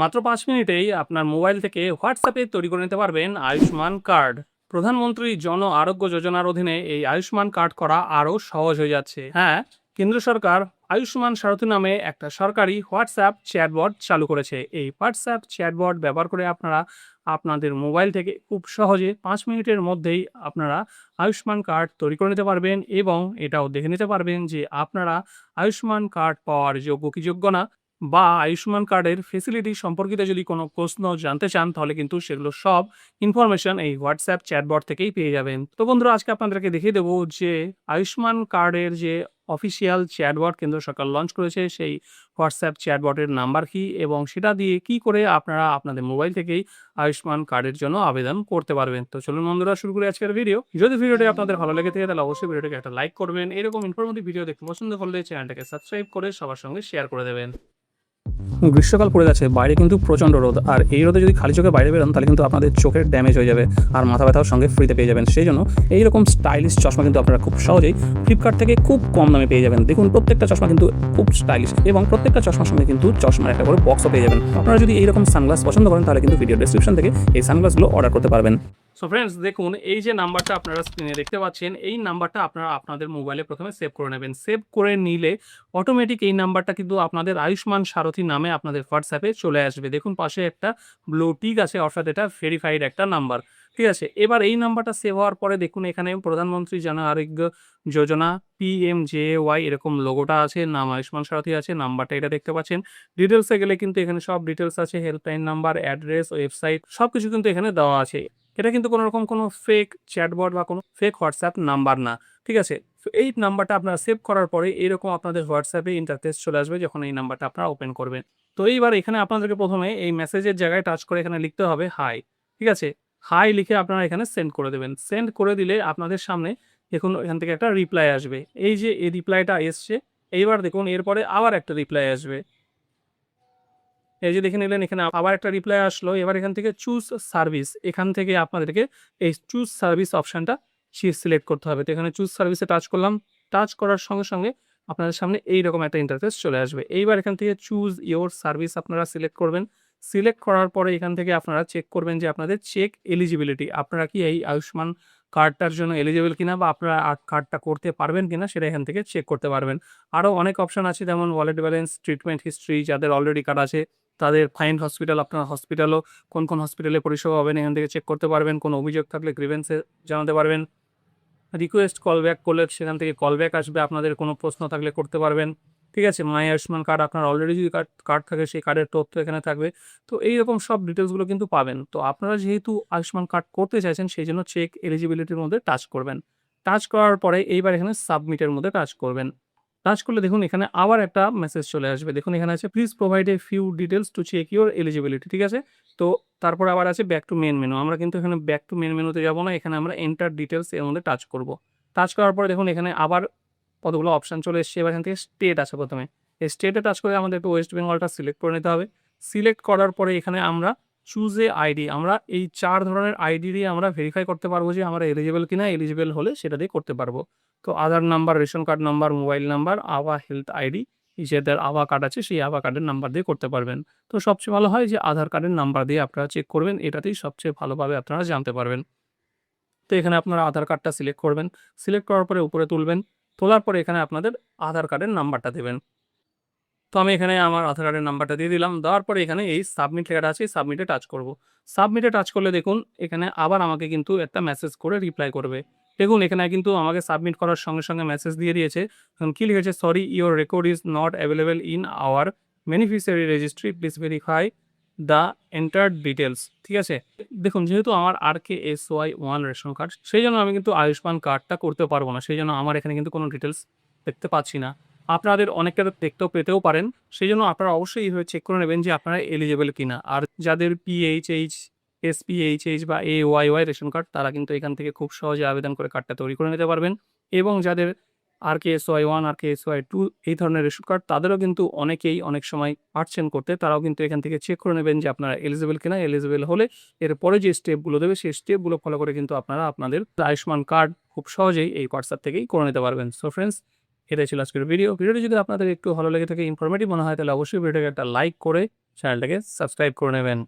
মাত্র ৫ মিনিটেই আপনার মোবাইল থেকে হোয়াটসঅ্যাপে তৈরি করে নিতে পারবেন আয়ুষ্মান কার্ড। প্রধানমন্ত্রী জন আরোগ্য যোজনার অধীনে এই আয়ুষ্মান কার্ড করা আরও সহজ হয়ে যাচ্ছে। হ্যাঁ, কেন্দ্র সরকার আয়ুষ্মান সারথী নামে একটা সরকারি হোয়াটসঅ্যাপ চ্যাটবট চালু করেছে। এই হোয়াটসঅ্যাপ চ্যাটবট ব্যবহার করে আপনারা আপনাদের মোবাইল থেকে খুব সহজে ৫ মিনিটের মধ্যেই আপনারা আয়ুষ্মান কার্ড তৈরি করে নিতে পারবেন এবং এটাও দেখে নিতে পারবেন যে আপনারা আয়ুষ্মান কার্ড পাওয়ার যোগ্য কি যোগ্য না, বা আয়ুষ্মান কার্ডের ফেসিলিটি সম্পর্কিত যদি কোনো প্রশ্ন জানতে চান তাহলে কিন্তু সেগুলো সব ইনফরমেশন এই হোয়াটসঅ্যাপ চ্যাটবট থেকেই পেয়ে যাবেন। তো বন্ধুরা, আজকে আপনাদেরকে দেখিয়ে দেবো যে আয়ুষ্মান কার্ডের যে অফিসিয়াল চ্যাটবট কেন্দ্র সরকার লঞ্চ করেছে সেই হোয়াটসঅ্যাপ চ্যাটবটের নাম্বার কি এবং সেটা দিয়ে কি করে আপনারা আপনাদের মোবাইল থেকেই আয়ুষ্মান কার্ডের জন্য আবেদন করতে পারবেন। তো চলুন বন্ধুরা, শুরু করি আজকের ভিডিও। যদি ভিডিওটি আপনাদের ভালো লেগে থাকে তাহলে অবশ্যই ভিডিওটিকে একটা লাইক করবেন। এরকম ইনফরমেটিভ ভিডিও দেখতে পছন্দ করলে চ্যানেলটাকে সাবস্ক্রাইব করে সবার সঙ্গে শেয়ার করে দেবেন। গ্রীষ্মকাল পড়ে গেছে, বাইরে কিন্তু প্রচণ্ড রোদ, আর এই রোদে যদি খালি চোখে বাইরে বেরোন তাহলে কিন্তু আপনাদের চোখের ড্যামেজ হয়ে যাবে আর মাথা ব্যথাও সঙ্গে ফ্রিতে পেয়ে যাবেন। সেই জন্য এইরকম স্টাইলিশ চশমা কিন্তু আপনারা খুব সহজেই ফ্লিপকার্ট থেকে খুব কম দামে পেয়ে যাবেন। দেখুন, প্রত্যেকটা চশমা কিন্তু খুব স্টাইলিশ এবং প্রত্যেকটা চশমার সঙ্গে কিন্তু চশমার একটা করে বক্সও পেয়ে যাবেন। আপনারা যদি এইরকম সানগ্লাস পছন্দ করেন তাহলে কিন্তু ভিডিও ডেসক্রিপশন থেকে এই সানগ্লাসগুলো অর্ডার করতে পারবেন। সো ফ্রেন্ডস, দেখুন এই যে নাম্বারটা আপনারা স্ক্রিনে দেখতে পাচ্ছেন, এই নাম্বারটা আপনারা আপনাদের মোবাইলে প্রথমে সেভ করে নেবেন। সেভ করে নিলে অটোমেটিক এই নাম্বারটা কিন্তু আপনাদের আয়ুষ্মান সারথী নামে আপনাদের হোয়াটসঅ্যাপে চলে আসবে। দেখুন পাশে একটা ব্লু টিক আছে, অর্থাৎ এটা ভেরিফাইড একটা নাম্বার। ঠিক আছে, এবার এই নাম্বারটা সেভ হওয়ার পরে দেখুন এখানে প্রধানমন্ত্রী জন আরোগ্য যোজনা PMJY এরকম লোগোটা আছে, নাম আয়ুষ্মান সারথী আছে, নাম্বারটা এটা দেখতে পাচ্ছেন। ডিটেলসে গেলে কিন্তু এখানে সব ডিটেলস আছে, হেল্পলাইন নাম্বার, অ্যাড্রেস, ওয়েবসাইট সবকিছু কিন্তু এখানে দেওয়া আছে। এটা কিন্তু কোনো রকম কোনো ফেক চ্যাটবট বা কোনো ফেক হোয়াটসঅ্যাপ নাম্বার না। ঠিক আছে, তো এই নাম্বারটা আপনারা সেভ করার পরে এরকম আপনাদের হোয়াটসঅ্যাপে ইন্টারফেস চলে আসবে যখন এই নাম্বারটা আপনারা ওপেন করবেন। তো এইবার এখানে আপনাদেরকে প্রথমে এই মেসেজের জায়গায় টাচ করে এখানে লিখতে হবে হাই। ঠিক আছে, হাই লিখে আপনারা এখানে সেন্ড করে দেবেন। সেন্ড করে দিলে আপনাদের সামনে দেখুন এখান থেকে একটা রিপ্লাই আসবে। এই যে এই রিপ্লাইটা এসছে, এইবার দেখুন এরপরে আবার একটা রিপ্লাই আসবে। এই যে দেখে নিলেন এখানে আবার একটা রিপ্লাই আসলো। এবার এখান থেকে চুজ সার্ভিস, এখান থেকে আপনাদেরকে এই চুজ সার্ভিস অপশনটা সিলেক্ট করতে হবে। তো এখানে চুজ সার্ভিসে টাচ করলাম। টাচ করার সঙ্গে সঙ্গে আপনাদের সামনে এইরকম একটা ইন্টারফেস চলে আসবে। এইবার এখান থেকে চুজ ইওর সার্ভিস আপনারা সিলেক্ট করবেন। সিলেক্ট করার পরে এখান থেকে আপনারা চেক করবেন যে আপনাদের চেক এলিজিবিলিটি, আপনারা কি এই আয়ুষ্মান কার্ডটার জন্য এলিজিবল কিনা বা আপনারা কার্ডটা করতে পারবেন কিনা সেটা এখান থেকে চেক করতে পারবেন। আরও অনেক অপশন আছে, যেমন ওয়ালেট ব্যালেন্স, ট্রিটমেন্ট হিস্ট্রি, যাদের অলরেডি কার্ড আছে তাদের ফাইন হসপিটাল, আপনার হসপিটালও কোন হসপিটালে পরিষেবা পাবেন এখান থেকে চেক করতে পারবেন। কোনো অভিযোগ থাকলে গ্রিভেন্সে জানাতে পারবেন। রিকোয়েস্ট কল ব্যাক করলে সেখান থেকে কল ব্যাক আসবে, আপনাদের কোনো প্রশ্ন থাকলে করতে পারবেন। ঠিক আছে, মাই আয়ুষ্মান কার্ড আপনার অলরেডি যদি কার্ড থাকে সেই কার্ডের তথ্য এখানে থাকবে। তো এইরকম সব ডিটেলসগুলো কিন্তু পাবেন। তো আপনারা যেহেতু আয়ুষ্মান কার্ড করতে চাইছেন সেই জন্য চেক এলিজিবিলিটির মধ্যে টাচ করবেন। টাচ করার পরে এইবার এখানে সাবমিটের মধ্যে টাচ করবেন। টাচ করলে দেখুন এখানে আবার একটা মেসেজ চলে আসবে। দেখুন এখানে আছে please provide a few details to check your eligibility. ঠিক আছে, তো তারপর আবার আছে ব্যাক টু মেন মেনু। আমরা কিন্তু এখানে ব্যাক টু মেন মেনুতে যাব না, এখানে আমরা এন্টার ডিটেলস এর মধ্যে টাচ করব। টাচ করার পরে দেখুন এখানে আবার কতগুলো অপশন চলে এসছে। এবার এখান থেকে স্টেট আছে প্রথমে, এই স্টেটে টাচ করে আমাদেরকে ওয়েস্ট বেঙ্গলটা সিলেক্ট করে নিতে হবে। সিলেক্ট করার পরে এখানে আমরা চুজ এ আইডি, আমরা এই 4 ধরনের আইডি দিয়ে আমরা ভেরিফাই করতে পারবো যে আমরা এলিজিবল কিনা। এলিজিবল হলে সেটা দিয়ে করতে পারবো। তো Aadhaar number, ration card number, mobile number, আভা হেলথ আইডি, যাদের আভা কার্ড আছে সেই আভা কার্ডের নাম্বার দিয়ে করতে পারবেন। তো সবচেয়ে ভালো হয় যে আধার কার্ডের নাম্বার দিয়ে আপনারা চেক করবেন, এটাতেই সবচেয়ে ভালোভাবে আপনারা জানতে পারবেন। তো এখানে আপনারা আধার কার্ডটা সিলেক্ট করবেন। সিলেক্ট করার পরে উপরে তুলবেন। তোলার পরে এখানে আপনাদের আধার কার্ডের নাম্বারটা দেবেন। তো আমি এখানে আমার আধার কার্ডের নাম্বারটা দিয়ে দিলাম। দেওয়ার পরে এখানে এই সাবমিট লেখাটা আছে, সাবমিটে টাচ করব। সাবমিটে টাচ করলে দেখুন এখানে আবার আমাকে কিন্তু একটা মেসেজ করে রিপ্লাই করবে। দেখুন এখানে কিন্তু আমাকে সাবমিট করার সঙ্গে সঙ্গে মেসেজ দিয়ে দিয়েছে। কি লিখেছে, sorry your record is not available in our beneficiary registry, please verify the entered details. ঠিক আছে, দেখুন যেহেতু আমার RKSY1 রেশন কার্ড, সেই জন্য আমি কিন্তু আয়ুষ্মান কার্ডটা করতে পারবো না। সেই জন্য আমার এখানে কিন্তু কোনো ডিটেলস দেখতে পাচ্ছি না। আপনাদের অনেকটা দেখতেও পেতেও পারেন। সেই জন্য আপনারা অবশ্যই এইভাবে চেক করে নেবেন যে আপনারা এলিজিবল কিনা। আর যাদের PHH, SPHH বা AYY রেশন কার্ড তারা কিন্তু এখান থেকে খুব সহজে আবেদন করে কার্ডটা তৈরি করে নিতে পারবেন। এবং যাদের RKSY1, RKSY2 এই ধরনের রেশন কার্ড তাদেরও কিন্তু অনেকেই অনেক সময় পারছেন করতে, তারাও কিন্তু এখান থেকে চেক করে নেবেন যে আপনারা এলিজিবল কিনা। এলিজিবল হলে এরপরে যে স্টেপগুলো দেবে সেই স্টেপগুলো ফলো করে কিন্তু আপনারা আপনাদের আয়ুষ্মান কার্ড খুব সহজেই এই হোয়াটসঅ্যাপ থেকেই করে নিতে পারবেন। সো ফ্রেন্ডস, এটাই ছিল আজকের ভিডিওটি যদি আপনাদের একটু ভালো লেগে থাকে, ইনফরমেটিভ মনে হয় তাহলে অবশ্যই ভিডিওটাকে একটা লাইক করে চ্যানেলটাকে সাবস্ক্রাইব করে নেবেন।